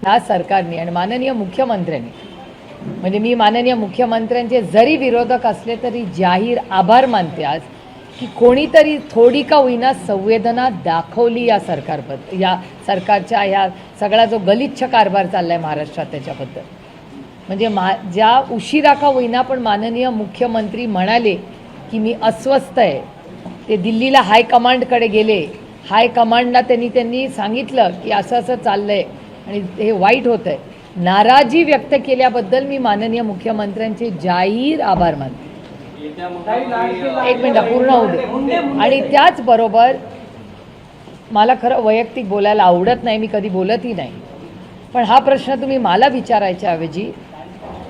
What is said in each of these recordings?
ह्या सरकारने आणि माननीय मुख्यमंत्र्यांनी, म्हणजे मी माननीय मुख्यमंत्र्यांचे जरी विरोधक असले तरी जाहीर आभार मानते आज की कोणीतरी थोडी का होईना संवेदना दाखवली या सरकारबद्दल, या सरकारच्या ह्या सगळा जो गलिच्छ कारभार चालला आहे महाराष्ट्रात त्याच्याबद्दल. म्हणजे ज्या उशिरा का होईना पण माननीय मुख्यमंत्री म्हणाले की मी अस्वस्थ आहे. ते दिल्लीला हायकमांडकडे गेले, हायकमांडला त्यांनी सांगितलं की असं असं चाललं आहे आणि हे वाईट होतं आहे. नाराजी व्यक्त केल्याबद्दल मी माननीय मुख्यमंत्र्यांचे जाहीर आभार मानते. एक मिनिट पूर्ण होऊ दे. आणि त्याचबरोबर मला खरं वैयक्तिक बोलायला आवडत नाही, मी कधी बोलतही नाही, पण हा प्रश्न तुम्ही मला विचारायच्या ऐवजी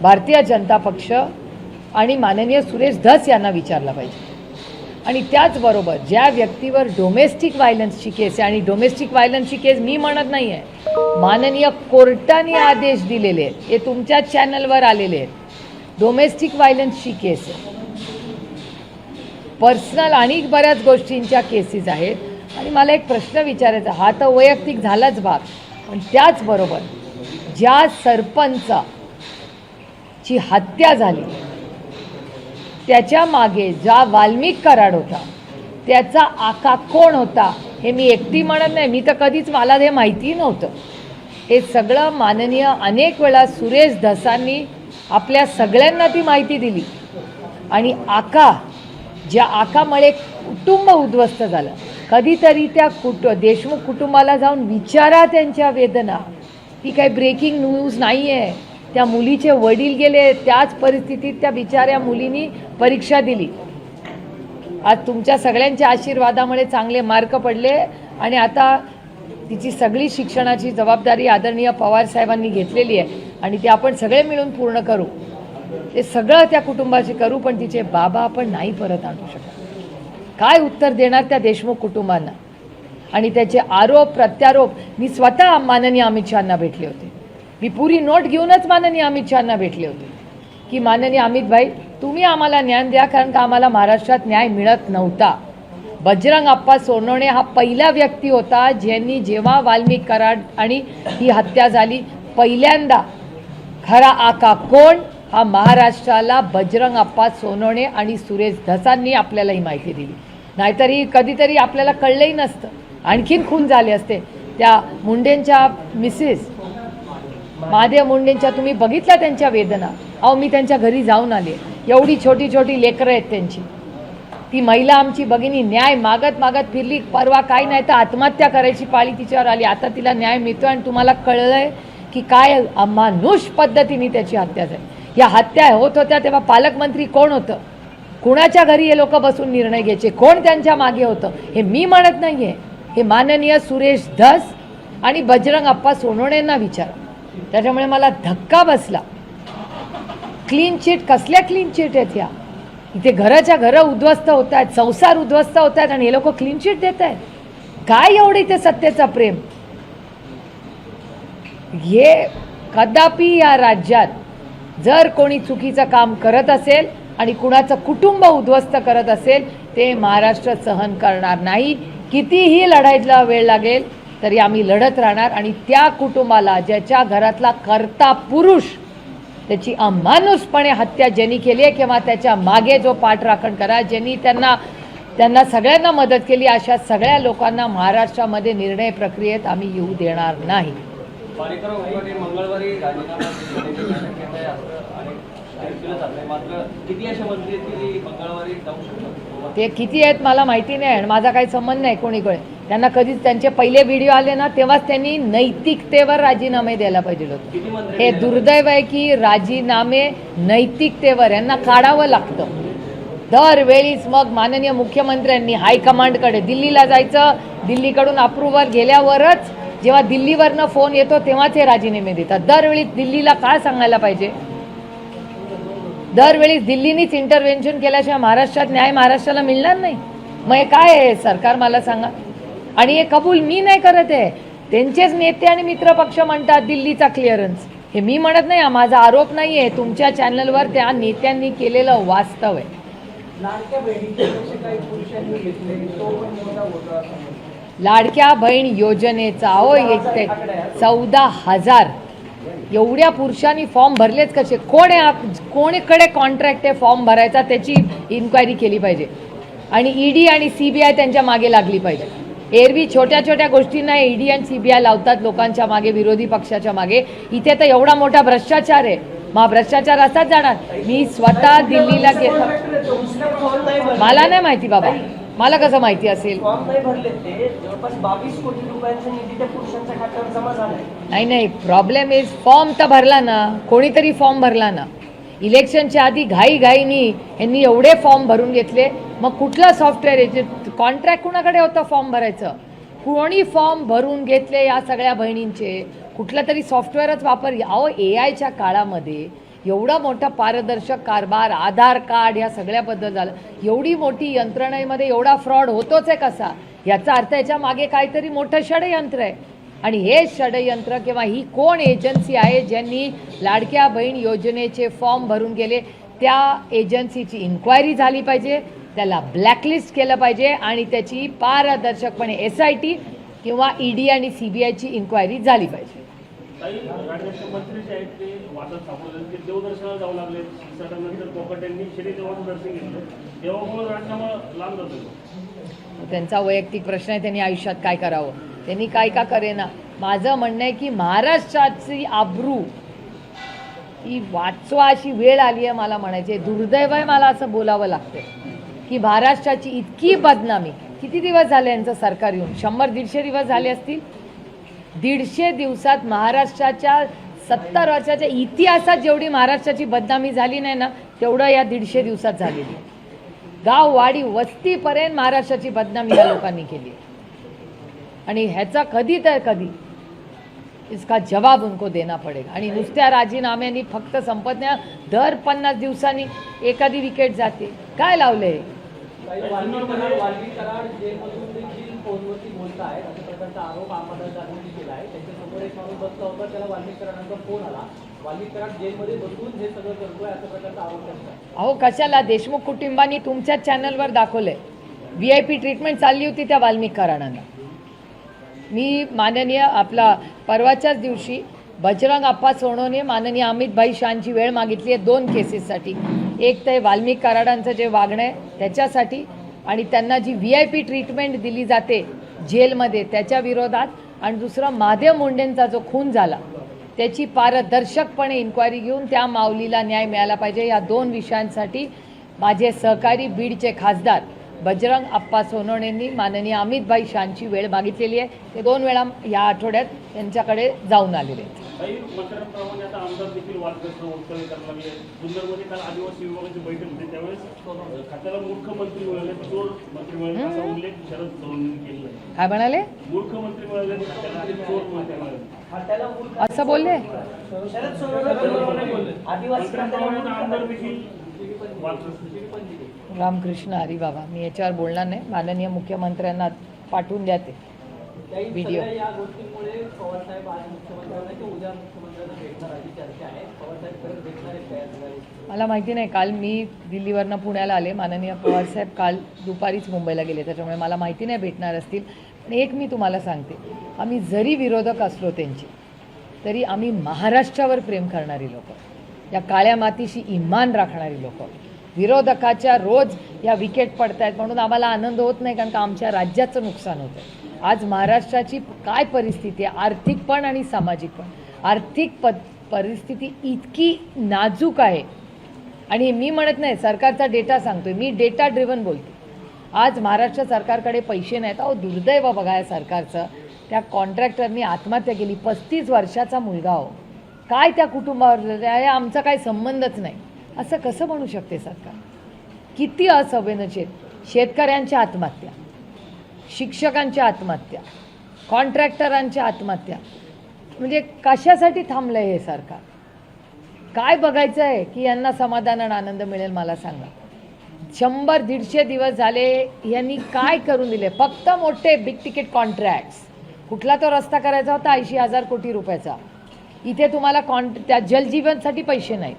भारतीय जनता पक्ष आणि माननीय सुरेश धस यांना विचारला पाहिजे. आणि त्याचबरोबर ज्या व्यक्तीवर डोमेस्टिक व्हायलन्सची केस आहे, आणि डोमेस्टिक व्हायलन्सची केस मी म्हणत नाही आहे, माननीय कोर्टाने आदेश दिलेले आहेत, हे तुमच्या चॅनलवर आलेले आहेत. डोमेस्टिक व्हायलन्सची केस आहे, पर्सनल आणि बऱ्याच गोष्टींच्या केसेस आहेत. आणि मला एक प्रश्न विचारायचा, हा तर वैयक्तिक झालाच भाग, पण त्याचबरोबर ज्या सरपंचाची हत्या झाली त्याच्या मागे ज्या वाल्मिक कराड होता त्याचा आका कोण होता हे मी एकटी म्हणत नाही, मी तर कधीच मला हे माहिती नव्हतं. हे सगळं माननीय अनेक वेळा सुरेश धसांनी आपल्या सगळ्यांना ती माहिती दिली. आणि ज्या आकामुळे कुटुंब उद्ध्वस्त झालं, कधीतरी त्या देशमुख कुटुंबाला जाऊन विचारा त्यांच्या वेदना. ती काही ब्रेकिंग न्यूज नाही आहे. त्या मुलीचे वडील गेले, त्याच परिस्थितीत त्या बिचाऱ्या मुलीनी परीक्षा दिली. आज तुमच्या सगळ्यांच्या आशीर्वादामुळे चांगले मार्क पडले आणि आता तिची सगळी शिक्षणाची जबाबदारी आदरणीय पवार साहेबांनी घेतलेली आहे आणि ते आपण सगळे मिळून पूर्ण करू. ते सगळं त्या कुटुंबाशी करू, पण तिचे बाबा आपण नाही परत आणू शकत. काय उत्तर देणार त्या देशमुख कुटुंबांना? आणि त्याचे आरोप प्रत्यारोप मी स्वतः माननीय अमित शहांना भेटले होते. मी पुरी नोट घेऊनच माननीय अमित शहांना भेटले होते की माननीय अमित भाई तुम्ही आम्हाला न्याय द्या, कारण का आम्हाला महाराष्ट्रात न्याय मिळत नव्हता. बजरंग अप्पा सोनवणे हा पहिला व्यक्ती होता ज्यांनी, जेव्हा वाल्मिक कराड आणि ही हत्या झाली, पहिल्यांदा खरा आका कोण हा महाराष्ट्राला बजरंग अप्पा सोनवणे आणि सुरेश धसांनी आपल्याला ही माहिती दिली. नाहीतरी कधीतरी आपल्याला कळलंही नसतं, आणखीन खून झाले असते. त्या मुंडेंच्या मिसेस महादेव मुंडेंच्या तुम्ही बघितल्या त्यांच्या वेदना. अहो मी त्यांच्या घरी जाऊन आले, एवढी छोटी छोटी लेकरं आहेत त्यांची. ती महिला आमची भगिनी न्याय मागत मागत फिरली, परवा काही नाही तर आत्महत्या करायची पाळी तिच्यावर आली. आता तिला न्याय मिळतो आणि तुम्हाला कळलंय की काय अमानुष पद्धतीने त्याची हत्या झाली. या हत्या होत होत्या तेव्हा पालकमंत्री कोण होतं? कुणाच्या घरी हे लोक बसून निर्णय घ्यायचे? कोण त्यांच्या मागे होतं? हे मी म्हणत नाही आहे, हे माननीय सुरेश धस आणि बजरंग अप्पा सोनवणेंना विचारा. त्याच्यामुळे मला धक्का बसला. क्लीन चिट, कसल्या क्लीन चिट आहेत ह्या? इथे घराच्या घरं उद्ध्वस्त होत आहेत, संसार उद्ध्वस्त होत आहेत आणि हे लोक क्लीन चिट देत आहेत. काय एवढे इथे सत्तेचा प्रेम? हे कदापि या राज्यात जर कोणी चुकीचं काम करत असेल आणि कुणाचं कुटुंब उद्ध्वस्त करत असेल ते महाराष्ट्र सहन करणार नाही. कितीही लढायला वेळ लागेल तरी आम्ही लढत राहणार. आणि त्या कुटुंबाला, ज्याच्या घरातला कर्ता पुरुष त्याची अमानुषपणे हत्या ज्यांनी केली आहे किंवा त्याच्या मागे जो पाठराखण करा, ज्यांनी त्यांना सगळ्यांना मदत केली, अशा सगळ्या लोकांना महाराष्ट्रामध्ये निर्णय प्रक्रियेत आम्ही येऊ देणार नाही. ते किती आहेत मला माहिती नाही आणि माझा काही संबंध नाही कोणीकडे. त्यांना कधीच त्यांचे पहिले व्हिडिओ आले ना तेव्हाच त्यांनी नैतिकतेवर राजीनामे द्यायला पाहिजे होते. हे दुर्दैव आहे की राजीनामे नैतिकतेवर यांना काढावं लागतं दरवेळीच. मग माननीय मुख्यमंत्र्यांनी हायकमांडकडे दिल्लीला जायचं, दिल्लीकडून अप्रुव्हल गेल्यावरच जेव्हा दिल्लीवरनं फोन येतो तेव्हाच हे राजीनामे देतात. दरवेळी दिल्लीला काय सांगायला पाहिजे? दरवेळी दिल्लीनीच इंटरव्हेन्शन केल्याशिवाय महाराष्ट्रात न्याय महाराष्ट्राला मिळणार नाही. मग हे काय आहे सरकार मला सांगा? आणि हे कबूल मी नाही करत आहे, त्यांचेच नेते आणि मित्रपक्ष म्हणतात दिल्लीचा क्लिअरन्स. हे मी म्हणत नाही, हा माझा आरोप नाही आहे, तुमच्या चॅनलवर त्या नेत्यांनी केलेलं वास्तव आहे. लाडक्या बहीण योजनेचा अहो येते 14,000 एवढ्या पुरुषांनी फॉर्म भरलेच कसे? कोणीकडे कॉन्ट्रॅक्ट आहे फॉर्म भरायचा त्याची इन्क्वायरी केली पाहिजे आणि ईडी आणि CBI त्यांच्या मागे लागली पाहिजे. एरवी छोट्या छोट्या गोष्टींना ईडी आणि CBI लावतात लोकांच्या मागे, विरोधी पक्षाच्या मागे. इथे तर एवढा मोठा भ्रष्टाचार आहे, मग भ्रष्टाचार असाच जाणार. मी स्वतः दिल्लीला मला नाही माहिती बाबा, मला कसं माहिती असेल? नाही, प्रॉब्लेम इज फॉर्म तर भरला ना, कोणीतरी फॉर्म भरला ना. इलेक्शनच्या आधी घाईनी यांनी एवढे फॉर्म भरून घेतले. मग कुठलं सॉफ्टवेअर आहे? कॉन्ट्रॅक्ट कुणाकडे होतं फॉर्म भरायचं? कोणी फॉर्म भरून घेतले या सगळ्या बहिणींचे? कुठलं तरी सॉफ्टवेअरच वापर. अहो AIच्या काळामध्ये एवढा मोठा पारदर्शक कारभार, आधार कार्ड या सगळ्याबद्दल झालं. एवढी मोठी यंत्रणेमध्ये एवढा फ्रॉड होतोच आहे कसा? याचा अर्थ याच्या मागे काहीतरी मोठं षडयंत्र आहे. आणि हे षडयंत्र किंवा ही कोण एजन्सी आहे ज्यांनी लाडक्या बहीण योजनेचे फॉर्म भरून गेले, त्या एजन्सीची इन्क्वायरी झाली पाहिजे, त्याला ब्लॅकलिस्ट केलं पाहिजे आणि त्याची पारदर्शकपणे SIT किंवा ED आणि CBIची इन्क्वायरी झाली पाहिजे. मंत्री जे आहेत ते वादत सापडले की देवदर्शनाला जाऊ लागले. नंतर कोकटेंनी शिरीदेवाचं दर्शन घेतलं, देवामुळे राजीनामा लांब जातो. त्यांचा वैयक्तिक प्रश्न आहे, त्यांनी आयुष्यात काय करावं. त्यांनी काय का करेना. माझं म्हणणं आहे की महाराष्ट्राची आबरू ही वाचवा अशी वेळ आली आहे. मला म्हणायचे दुर्दैव आहे, मला असं बोलावं लागतं की महाराष्ट्राची इतकी बदनामी. किती दिवस झाले यांचं सरकार येऊन? 100-150 दिवस झाले असतील. 150 दिवसात महाराष्ट्राच्या 70 वर्षाच्या इतिहासात जेवढी महाराष्ट्राची बदनामी झाली नाही ना, तेवढं या 150 दिवसात झालेली. गाव वाडी वस्तीपर्यंत महाराष्ट्राची बदनामी या लोकांनी केली आणि ह्याचा कधी तर कधी इसका जवाब उनको देना पडेगा. आणि नुसत्या राजीनाम्यांनी फक्त संपत नाही, दर 50 दिवसांनी एखादी विकेट जाते. काय लावलंय? अहो कशाला? देशमुख कुटुंबांनी तुमच्याच चॅनलवर दाखवलंय VIP ट्रीटमेंट चालली होती त्या वाल्मिक कराडांना. मी माननीय आपला परवाच्याच दिवशी बजरंग अप्पा सोनवणे माननीय अमित भाई शाहची वेळ मागितली आहे 2 केसेससाठी. एक तर वाल्मिक कराडांचं जे वागणं आहे त्याच्यासाठी आणि त्यांना जी VIP ट्रीटमेंट दिली जाते जेलमध्ये त्याच्या विरोधात, आणि दुसरं महादेव मुंडेंचा जो खून झाला त्याची पारदर्शकपणे इन्क्वायरी घेऊन त्या माऊलीला न्याय मिळाला पाहिजे. या 2 विषयांसाठी माझे सहकारी बीडचे खासदार बजरंग अप्पा सोनवणेंनी माननीय अमित भाई शाहची वेळ मागितलेली आहे. ते 2 वेळा या आठवड्यात त्यांच्याकडे जाऊन आलेले आहेत. आमदार देखील वादग्रस्त वक्तव्य करायला लागले. जुन्नरमध्ये काल आदिवासी विभागाची बैठक होती, त्यावेळेस खात्याला मूर्ख मंत्री मिळाले, चोर मंत्री मिळाले असा उल्लेख शरद सोनवणे केला. काय म्हणाले? मूर्ख मंत्री मिळाले, चोर मंत्री मिळाले असं बोलले? आमदार देखील रामकृष्ण हरी बाबा, मी याच्यावर बोलणार नाही. माननीय मुख्यमंत्र्यांना पाठवून द्या ते व्हिडिओ. मला माहिती नाही. काल मी दिल्लीवरनं पुण्याला आले. माननीय पवारसाहेब काल दुपारीच मुंबईला गेले, त्याच्यामुळे मला माहिती नाही भेटणार असतील. पण एक मी तुम्हाला सांगते, आम्ही जरी विरोधक असलो त्यांचे, तरी आम्ही महाराष्ट्रावर प्रेम करणारी लोक, या काळ्या मातीशी इमान राखणारी लोक. विरोधकाच्या रोज या विकेट पडत आहेत म्हणून आम्हाला आनंद होत नाही, कारण का आमच्या राज्याचं नुकसान होतं. आज महाराष्ट्राची काय परिस्थिती आहे, आर्थिक पण आणि सामाजिक पण. आर्थिक परिस्थिती इतकी नाजूक आहे. आणि मी म्हणत नाही, सरकारचा डेटा सांगतोय, मी डेटा ड्रिव्हन बोलते. आज महाराष्ट्र सरकारकडे पैसे नाहीत. अहो दुर्दैव बघा या सरकारचं. त्या कॉन्ट्रॅक्टरनी आत्महत्या केली, 35 वर्षाचा मुलगा. हो काय त्या कुटुंबावर आमचा काही संबंधच नाही, असं कसं म्हणू शकते सरकार? किती असंवेदनशील. शेतकऱ्यांच्या आत्महत्या, शिक्षकांच्या आत्महत्या, कॉन्ट्रॅक्टरांच्या आत्महत्या. म्हणजे कशासाठी थांबलं हे सरकार? काय बघायचं आहे की यांना समाधान आणि आनंद मिळेल? मला सांगा. 100-150 दिवस झाले यांनी काय करून दिले? फक्त मोठे बिग तिकीट कॉन्ट्रॅक्ट्स. कुठला तो रस्ता करायचा होता 80,000 कोटी रुपयाचा, इथे तुम्हाला त्या जलजीवनसाठी पैसे नाहीत.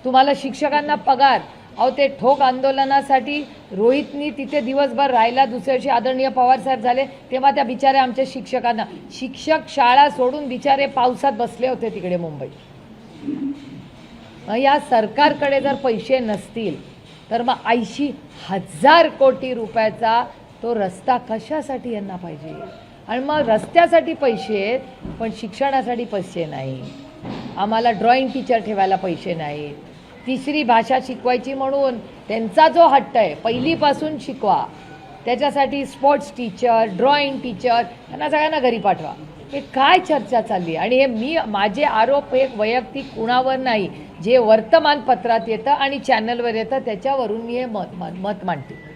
तुम्हाला शिक्षकांना पगार अहो ते ठोक आंदोलनासाठी रोहितनी तिथे दिवसभर राहिला, दुसऱ्या दिवशी आदरणीय पवारसाहेब झाले तेव्हा त्या बिचाऱ्या आमच्या शिक्षकांना, शिक्षक शाळा सोडून बिचारे पावसात बसले होते तिकडे मुंबईत. मग या सरकारकडे जर पैसे नसतील तर मग 80,000 कोटी रुपयाचा तो रस्ता कशासाठी यांना पाहिजे? आणि मग रस्त्यासाठी पैसे आहेत पण शिक्षणासाठी पैसे नाही. आम्हाला ड्रॉइंग टीचर ठेवायला पैसे नाहीत. तिसरी भाषा शिकवायची म्हणून त्यांचा जो हट्ट आहे पहिलीपासून शिकवा, त्याच्यासाठी स्पोर्ट्स टीचर, ड्रॉइंग टीचर यांना सगळ्यांना घरी पाठवा. हे काय चर्चा चालली? आणि हे माझे आरोप एक वैयक्तिक कुणावर नाही, जे वर्तमानपत्रात येतं आणि चॅनलवर येतं त्याच्यावरून मी हे मत मांडते.